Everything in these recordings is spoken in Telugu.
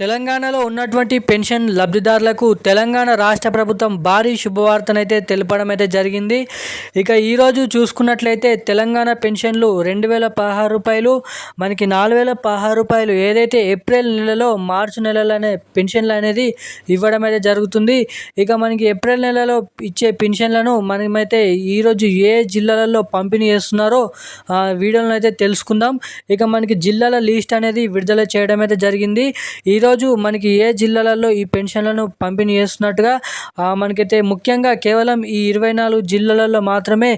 తెలంగాణలో ఉన్నటువంటి పెన్షన్ లబ్ధిదారులకు తెలంగాణ రాష్ట్ర ప్రభుత్వం భారీ శుభవార్తనైతే తెలపడం అయితే జరిగింది. ఇక ఈరోజు చూసుకున్నట్లయితే తెలంగాణ పెన్షన్లు 2016 రూపాయలు, మనకి 4016 రూపాయలు ఏదైతే ఏప్రిల్ నెలలో మార్చి నెలలోనే పెన్షన్లు అనేది ఇవ్వడం అయితే జరుగుతుంది. ఇక మనకి ఏప్రిల్ నెలలో ఇచ్చే పెన్షన్లను మనమైతే ఈరోజు ఏ జిల్లాలలో పంపిణీ చేస్తున్నారో వీడియోలో అయితే తెలుసుకుందాం. ఇక మనకి జిల్లాల లిస్ట్ అనేది విడుదల చేయడం అయితే జరిగింది. ఈరోజు మనకి ఏ జిల్లాలలో ఈ పెన్షన్లను పంపిణీ చేస్తున్నట్టుగా మనకైతే ముఖ్యంగా కేవలం ఈ 24 జిల్లాలలో మాత్రమే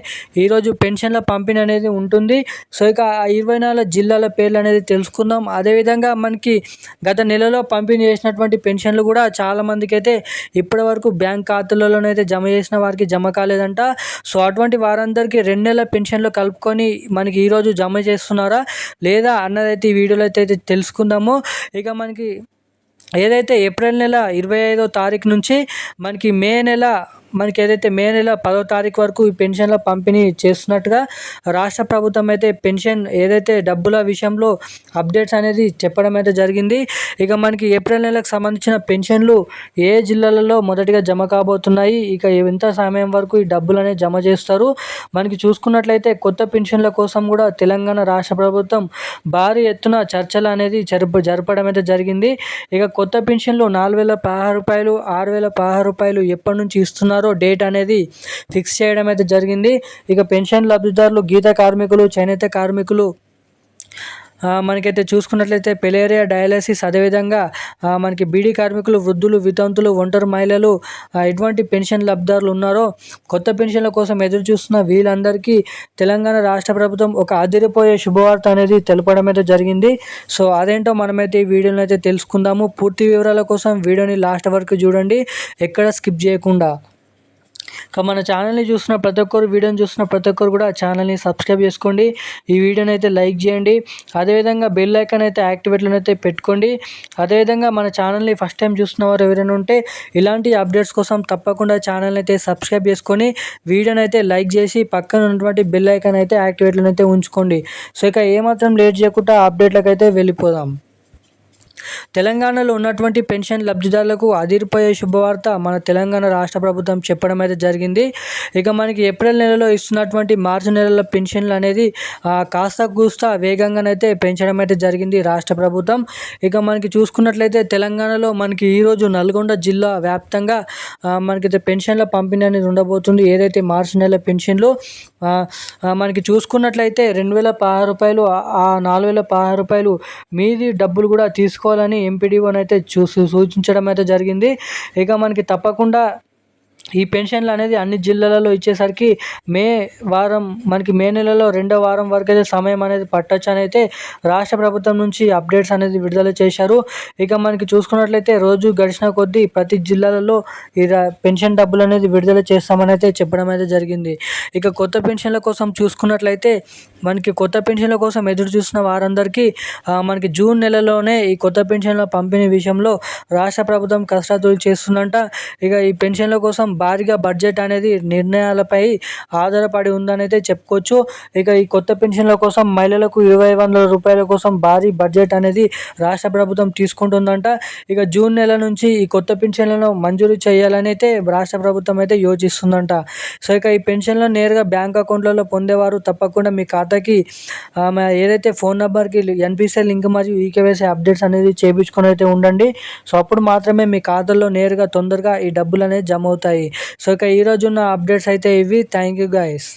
ఈరోజు పెన్షన్ల పంపిణీ అనేది ఉంటుంది. సో ఇక ఆ 24 జిల్లాల పేర్లు అనేది తెలుసుకుందాం. అదేవిధంగా మనకి గత నెలలో పంపిణీ చేసినటువంటి పెన్షన్లు కూడా చాలామందికి అయితే ఇప్పటి వరకు బ్యాంక్ ఖాతాలలోనైతే జమ చేసిన వారికి జమ కాలేదంట. సో అటువంటి వారందరికీ 2 నెలల పెన్షన్లు కలుపుకొని మనకి ఈరోజు జమ చేస్తున్నారా లేదా అన్నదైతే ఈ వీడియోలో అయితే తెలుసుకుందాము. ఇక మనకి ఏదైతే ఏప్రిల్ నెల 25వ తారీఖు నుంచి మనకి మే నెల 10వ తారీఖు వరకు ఈ పెన్షన్ల పంపిణీ చేస్తున్నట్టుగా రాష్ట్ర ప్రభుత్వం అయితే పెన్షన్ ఏదైతే డబ్బుల విషయంలో అప్డేట్స్ అనేది చెప్పడం అయితే జరిగింది. ఇక మనకి ఏప్రిల్ నెలకు సంబంధించిన పెన్షన్లు ఏ జిల్లాలలో మొదటిగా జమ కాబోతున్నాయి, ఇక ఎంత సమయం వరకు ఈ డబ్బులు అనేది జమ చేస్తారు, మనకి చూసుకున్నట్లయితే కొత్త పెన్షన్ల కోసం కూడా తెలంగాణ రాష్ట్ర ప్రభుత్వం భారీ ఎత్తున చర్చలు అనేది జరపడం అయితే జరిగింది. ఇక కొత్త పెన్షన్లు 4016 రూపాయలు, 6016 రూపాయలు ఎప్పటి నుంచి ఇస్తున్నారు డేట్ అనేది ఫిక్స్ చేయడం అయితే జరిగింది. ఇక పెన్షన్ లబ్ధిదారులు గీత కార్మికులు, చేనేత కార్మికులు, మనకైతే చూసుకున్నట్లయితే పెలేరియా డయాలసిస్, అదేవిధంగా మనకి బీడీ కార్మికులు, వృద్ధులు, వితంతులు, ఒంటరి మహిళలు ఎటువంటి పెన్షన్ లబ్ధిదారులు ఉన్నారో కొత్త పెన్షన్ల కోసం ఎదురు చూస్తున్న వీళ్ళందరికీ తెలంగాణ రాష్ట్ర ప్రభుత్వం ఒక అదిరిపోయే శుభవార్త అనేది తెలపడం అయితే జరిగింది. సో అదేంటో మనమైతే ఈ వీడియోని అయితే తెలుసుకుందాము. పూర్తి వివరాల కోసం వీడియోని లాస్ట్ వరకు చూడండి, ఎక్కడ స్కిప్ చేయకుండా. మన ఛానల్ని చూస్తున్న ప్రతి ఒక్కరు, వీడియోని చూస్తున్న ప్రతి ఒక్కరు కూడా ఛానల్ని సబ్స్క్రైబ్ చేసుకోండి, ఈ వీడియోని అయితే లైక్ చేయండి, అదేవిధంగా బెల్ ఐకాన్ అయితే యాక్టివేట్లో అయితే పెట్టుకోండి. అదేవిధంగా మన ఛానల్ని ఫస్ట్ టైం చూస్తున్న వారు ఎవరైనా ఉంటే ఇలాంటి అప్డేట్స్ కోసం తప్పకుండా ఛానల్ని అయితే సబ్స్క్రైబ్ చేసుకొని వీడియోని అయితే లైక్ చేసి పక్కన ఉన్నటువంటి బెల్ ఐకాన్ అయితే యాక్టివేట్లో అయితే ఉంచుకోండి. సో ఇక ఏమాత్రం లేట్ చేయకుండా అప్డేట్లకు అయితే వెళ్ళిపోదాం. తెలంగాణలో ఉన్నటువంటి పెన్షన్ లబ్ధిదారులకు అదిరిపోయే శుభవార్త మన తెలంగాణ రాష్ట్ర ప్రభుత్వం చెప్పడం అయితే జరిగింది. ఇక మనకి ఏప్రిల్ నెలలో ఇస్తున్నటువంటి మార్చి నెలలో పెన్షన్లు అనేది కాస్త కూస్త వేగంగానైతే పెంచడం అయితే జరిగింది రాష్ట్ర ప్రభుత్వం. ఇక మనకి చూసుకున్నట్లయితే తెలంగాణలో మనకి ఈరోజు నల్గొండ జిల్లా వ్యాప్తంగా మనకైతే పెన్షన్ల పంపిణీ అనేది ఉండబోతుంది. ఏదైతే మార్చి నెల పెన్షన్లు మనకి చూసుకున్నట్లయితే 2016 రూపాయలు, 4016 రూపాయలు మీది డబ్బులు కూడా తీసుకోవాలని ఎంపీడీఓని అయితే సూచించడం అయితే జరిగింది. ఇక మనకి తప్పకుండా ఈ పెన్షన్లు అనేది అన్ని జిల్లాలలో ఇచ్చేసరికి మనకి మే నెలలో 2వ వారం వరకు అయితే సమయం అనేది పట్టొచ్చు అని అయితే రాష్ట్ర ప్రభుత్వం నుంచి అప్డేట్స్ అనేది విడుదల చేశారు. ఇక మనకి చూసుకున్నట్లయితే రోజు గడిచిన కొద్దీ ప్రతి జిల్లాలలో ఈ పెన్షన్ డబ్బులు అనేది విడుదల చేస్తామని అయితే చెప్పడం అయితే జరిగింది. ఇక కొత్త పెన్షన్ల కోసం చూసుకున్నట్లయితే మనకి కొత్త పెన్షన్ల కోసం ఎదురు చూస్తున్న వారందరికీ మనకి జూన్ నెలలోనే ఈ కొత్త పెన్షన్ల పంపిణీ విషయంలో రాష్ట్ర ప్రభుత్వం కసరత్తులు చేస్తుందంట. ఇక ఈ పెన్షన్ల కోసం భారీగా బడ్జెట్ అనేది నిర్ణయాలపై ఆధారపడి ఉందని అయితే చెప్పుకోవచ్చు. ఇక ఈ కొత్త పెన్షన్ల కోసం మహిళలకు 2500 రూపాయల కోసం భారీ బడ్జెట్ అనేది రాష్ట్ర ప్రభుత్వం తీసుకుంటుందంట. ఇక జూన్ నెల నుంచి ఈ కొత్త పెన్షన్లను మంజూరు చేయాలని అయితే రాష్ట్ర ప్రభుత్వం అయితే యోచిస్తుందంట. సో ఇక ఈ పెన్షన్లను నేరుగా బ్యాంక్ అకౌంట్లలో పొందేవారు తప్పకుండా మీ ఖాతాకి ఏదైతే ఫోన్ నెంబర్కి ఎన్పిసిఐ లింక్ మరియు ఈకేవైసీ అప్డేట్స్ అనేది చేయించుకొని అయితే ఉండండి. సో అప్పుడు మాత్రమే మీ ఖాతాలో నేరుగా తొందరగా ఈ డబ్బులు అనేది జమ అవుతాయి. సో ఇక ఈరోజు ఉన్న అప్డేట్స్ అయితే ఇవి. Thank you guys.